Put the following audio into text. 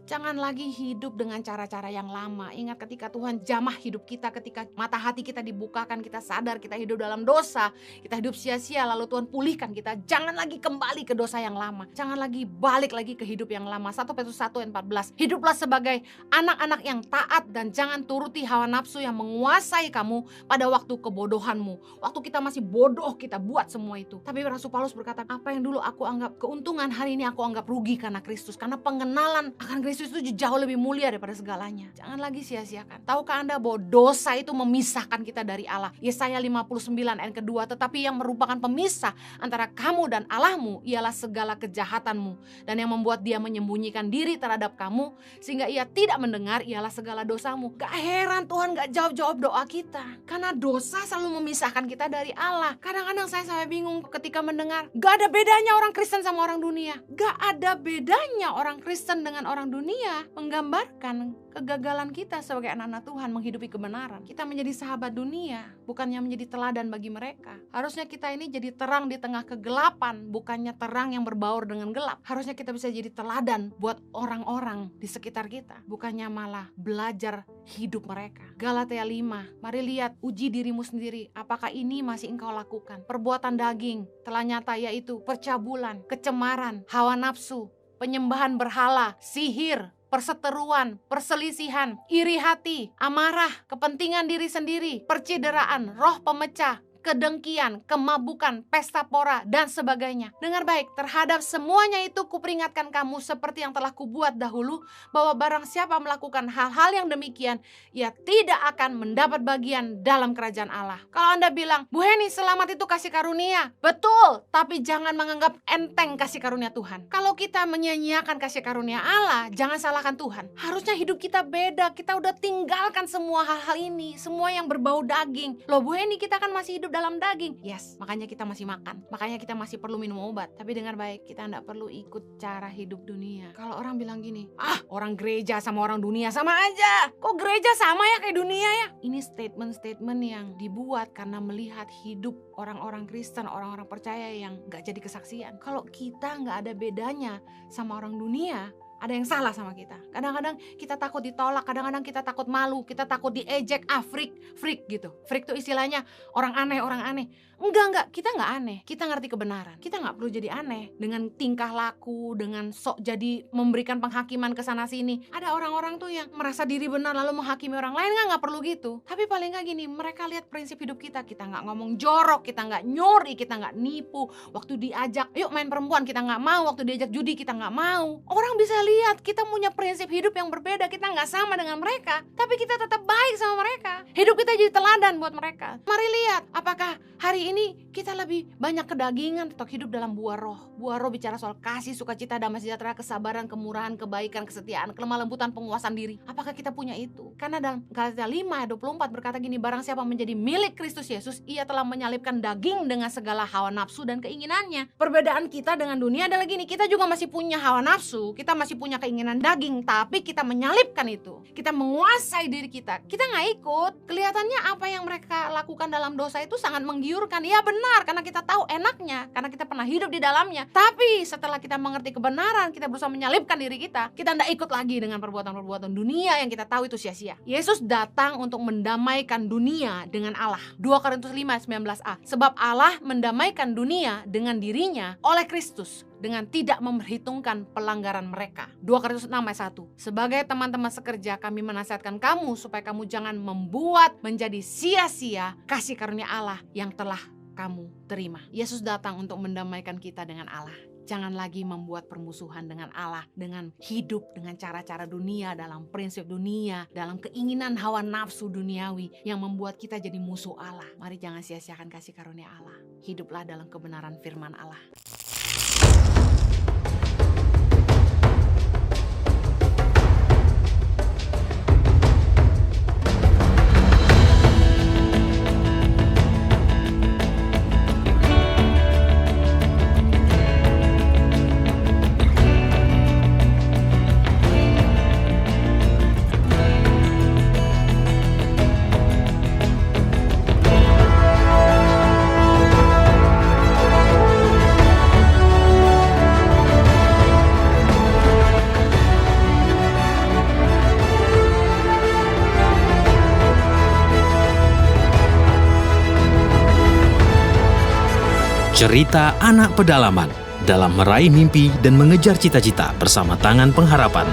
Jangan lagi hidup dengan cara-cara yang lama. Ingat ketika Tuhan jamah hidup kita, ketika mata hati kita dibukakan, kita sadar kita hidup dalam dosa, kita hidup sia-sia, lalu Tuhan pulihkan kita. Jangan lagi kembali ke dosa yang lama. Jangan lagi balik lagi ke hidup yang lama. 1 Petrus 1 ayat 14. Hiduplah sebagai anak-anak yang taat dan jangan turuti hawa nafsu yang menguasai kamu pada waktu kebodohanmu. Waktu kita masih bodoh, kita buat semua itu. Tapi Rasul Paulus berkata, apa yang dulu aku anggap keuntungan, hari ini aku anggap rugi karena Kristus. Karena pengenalan akan Kristus itu jauh lebih mulia daripada segalanya. Jangan lagi sia-siakan. Tahukah Anda bahwa dosa itu memisahkan kita dari Allah? Yesaya 59 ayat kedua, tetapi yang merupakan pemisah antara kamu dan Allahmu ialah segala kejahatanmu, dan yang membuat dia menyembunyikan diri terhadap kamu sehingga ia tidak mendengar ialah segala dosamu. Gak heran Tuhan gak jawab-jawab doa kita, karena dosa selalu memisahkan kita dari Allah. Kadang-kadang saya sampai bingung ketika mendengar gak ada bedanya orang Kristen sama orang dunia. Gak ada bedanya orang Kristen dengan orang dunia, menggambarkan kegagalan kita sebagai anak-anak Tuhan menghidupi kebenaran. Kita menjadi sahabat dunia, bukannya menjadi teladan bagi mereka. Harusnya kita ini jadi terang di tengah kegelapan, bukannya terang yang berbaur dengan gelap. Harusnya kita bisa jadi teladan buat orang-orang di sekitar kita, bukannya malah belajar hidup mereka. Galatia 5, mari lihat, uji dirimu sendiri, apakah ini masih engkau lakukan. Perbuatan daging telah nyata, yaitu percabulan, kecemaran, hawa nafsu, penyembahan berhala, sihir, perseteruan, perselisihan, iri hati, amarah, kepentingan diri sendiri, percideraan, roh pemecah, kedengkian, kemabukan, pesta pora, dan sebagainya. Dengar baik, terhadap semuanya itu kuperingatkan kamu seperti yang telah kubuat dahulu, bahwa barang siapa melakukan hal-hal yang demikian, ia tidak akan mendapat bagian dalam kerajaan Allah. Kalau Anda bilang, Bu Heni, selamat itu kasih karunia. Betul, tapi jangan menganggap enteng kasih karunia Tuhan. Kalau kita menyia-nyiakan kasih karunia Allah, jangan salahkan Tuhan. Harusnya hidup kita beda, kita udah tinggalkan semua hal-hal ini, semua yang berbau daging. Loh Bu Heni, kita kan masih hidup dalam daging. Yes, makanya kita masih makan. Makanya kita masih perlu minum obat. Tapi dengar baik, kita tidak perlu ikut cara hidup dunia. Kalau orang bilang gini, orang gereja sama orang dunia sama aja. Kok gereja sama ya kayak dunia ya? Ini statement-statement yang dibuat karena melihat hidup orang-orang Kristen, orang-orang percaya yang gak jadi kesaksian. Kalau kita gak ada bedanya sama orang dunia, ada yang salah sama kita. Kadang-kadang kita takut ditolak, kadang-kadang kita takut malu, kita takut diejek, freak gitu. Freak itu istilahnya orang aneh. Enggak, kita enggak aneh. Kita ngerti kebenaran. Kita enggak perlu jadi aneh dengan tingkah laku, dengan sok jadi memberikan penghakiman ke sana sini. Ada orang-orang tuh yang merasa diri benar lalu menghakimi orang lain, enggak perlu gitu. Tapi paling enggak gini, mereka lihat prinsip hidup kita. Kita enggak ngomong jorok, kita enggak nyuri, kita enggak nipu. Waktu diajak, yuk main perempuan, kita enggak mau. Waktu diajak judi, kita enggak mau. Orang bisa lihat kita punya prinsip hidup yang berbeda. Kita enggak sama dengan mereka, tapi kita tetap baik sama mereka. Hidup kita jadi teladan buat mereka. Mari lihat, apakah hari ini kita lebih banyak kedagingan atau hidup dalam buah roh. Buah roh bicara soal kasih, sukacita, damai sejahtera, kesabaran, kemurahan, kebaikan, kesetiaan, kelemah lembutan, penguasaan diri. Apakah kita punya itu? Karena dalam Galatia 5 ayat 24 berkata gini, barang siapa menjadi milik Kristus Yesus, ia telah menyalibkan daging dengan segala hawa nafsu dan keinginannya. Perbedaan kita dengan dunia adalah gini, kita juga masih punya hawa nafsu, kita masih punya keinginan daging, tapi kita menyalibkan itu. Kita menguasai diri kita. Kita nggak ikut. Kelihatannya apa yang mereka lakukan dalam dosa itu sangat menggiurkan. Ya benar, karena kita tahu enaknya, karena kita pernah hidup di dalamnya. Tapi setelah kita mengerti kebenaran, kita berusaha menyalibkan diri kita. Kita tidak ikut lagi dengan perbuatan-perbuatan dunia yang kita tahu itu sia-sia. Yesus datang untuk mendamaikan dunia dengan Allah. 2 Korintus 5:19a. Sebab Allah mendamaikan dunia dengan dirinya oleh Kristus, dengan tidak memperhitungkan pelanggaran mereka. 2 Korintus 6 ayat 1. Sebagai teman-teman sekerja, kami menasihatkan kamu supaya kamu jangan membuat menjadi sia-sia kasih karunia Allah yang telah kamu terima. Yesus datang untuk mendamaikan kita dengan Allah. Jangan lagi membuat permusuhan dengan Allah, dengan hidup dengan cara-cara dunia, dalam prinsip dunia, dalam keinginan hawa nafsu duniawi yang membuat kita jadi musuh Allah. Mari jangan sia-siakan kasih karunia Allah. Hiduplah dalam kebenaran firman Allah. Cerita anak pedalaman dalam meraih mimpi dan mengejar cita-cita bersama Tangan Pengharapan.